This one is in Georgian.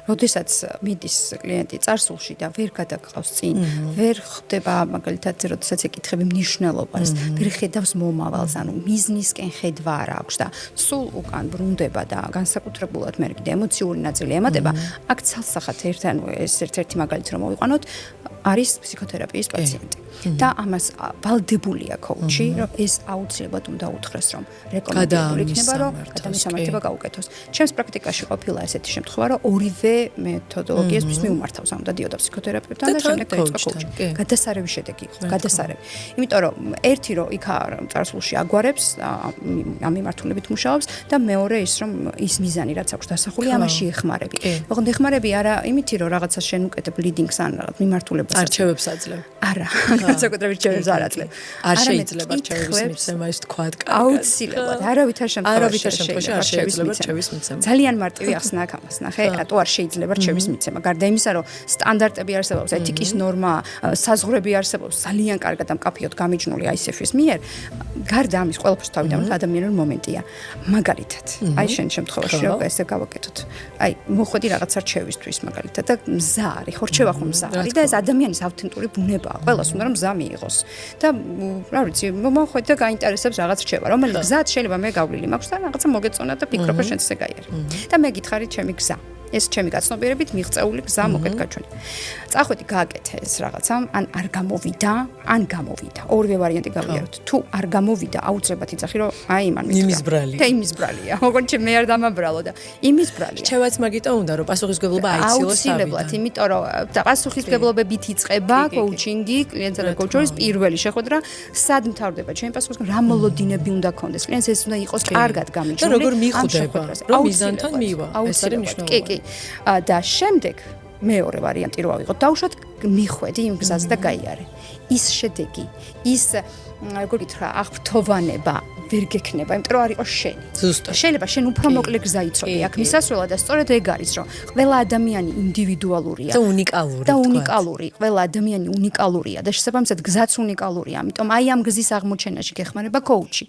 როდესაც მიდის კლიენტი წარსულში და ვერ გადაგყავს წინ, ვერ ხდება მაგალითად, როდესაც ეკითხები მნიშვნელობას, ვერ ხედავს მომავალს, ანუ მიზნისკენ ხედვა არ აქვს და სულ უკან ბრუნდება და განსაკუთრებულად მე კიდე ემოციური ნაწილი ემატება, აქ ცალსახად ეს ერთ-ერთი მაგალითი რომ მოვიყვანოთ, არის ფსიქოთერაპიის პაციენტი. და ამას ვალდებულია კოუჩი, რომ ეს აუცილებლად უნდა უთხრეს, რომ რეკომენდებული იქნება, რომ ადამიანის სამართლება გაუკეთოს. ჩემს პრაქტიკაში ყოფილა ესეთი შემთხვევა, რომ ორივე მეთოდოლოგიას მიუმართავს, ანუ დადიოდა ფსიქოთერაპევტთან და შემდეგ დაიწყო კოუჩი. გადასარევი შედეგი იყო, გადასარევი. იმიტომ რომ ერთი რომ იქ წარსულში აგვარებს, ამ მიმართულებით მუშაობს და მეორე ის რომ ის მიზანი რაც აქვს დასახული, ამაში ეხმარები. ოღონდ ეხმარები არა იმითი რომ რაღაცა შენ უკეთებ ლიდინგს ან რაღაც მიმართულებას არჩევებს აძლევ. არა, განსაკუთრებით რჩევებს არ აძლევ. არ შეიძლება რჩევის მიცემა ის თქვა კარგად. აუცილებლად, არავითარ შემთხვევაში არ შეიძლება რჩევის მიცემა. ძალიან მარტივი ახსნა აქ ამას ნახე, რატო არ შეიძლება რჩევის მიცემა. გარდა იმისა, რომ სტანდარტები არსებობს, ეთიკის ნორმა, საზღვრები არსებობს, ძალიან კარგად და მკაფიოდ გამიჯნული ICF-ის მიერ, გარდა ამის ყველაფერს თავიდან ადამიანური მომენტია. მაგალითად, აი შენ შემთხვევაში რომ ესე გავაკეთოთ. აი, მოხვედი რაღაცა რჩევისთვის მაგალითად და მზა არის, ხო რჩევა ხომ მზა არის და ეს ადამიანის ავთენტური ბუნებაა. ყველას უნდა რომ მზა მიიღოს. და რა ვიცი, მოხვედი და გაინტერესებს რაღაც რჩევა, რომელიც გზად შეიძლება მე გავლილი მაქვს და რაღაცა მოგეწონა და ფიქრობ რომ შენც ესე გაიარე. და მე გითხარით ჩემი გზა. ეს ჩემი გაცნობიერებით მიღწეული გზა მოკეთ გაჩვენი. წახვედი გააკეთე ეს რაღაცა, ან არ გამოვიდა, ან გამოვიდა. ორივე ვარიანტი გავიაროთ. თუ არ გამოვიდა, აუცილებლად იცახი რომ აი იმან მითხრა. იმის ბრალია. და იმის ბრალია. ოღონდ მე არ დამაბრალო და იმის ბრალია. რჩევაც მაგიტო უნდა რომ პასუხისმგებლობა აიცილოს აუცილებლად, იმიტომ რომ პასუხისმგებლობებით იწყება კოუჩინგი, კლიენტსა და კოუჩორის პირველი შეხვედრა, სად მთავრდება ჩემი პასუხისმგებლობა, რა მოლოდინები უნდა გქონდეს. კლიენტს ეს უნდა იყოს კარგად გამიჯნული. და როგორ მიხვდება, რომ მიზანთან მივა. ეს არის მნიშვნელოვანი. კი. და შემდეგ მეორე ვარიანტი რო ავიღოთ, დავუშვათ მიხვედი იმ გზას და გაიარე. ის შედეგი, ის როგორ გითხრა, აღფრთოვანება ვერ გექნება, იმიტომ რომ არ იყოს შენი. ზუსტად. შეიძლება შენ უფრო მოკლე გზა იცოდე აქ მისასვლელად და სწორედ ეგ არის, რომ ყველა ადამიანი ინდივიდუალურია და უნიკალური. და უნიკალური, ყველა ადამიანი უნიკალურია და შესაბამისად გზაც უნიკალურია. ამიტომ აი ამ გზის აღმოჩენაში გეხმარება კოუჩი.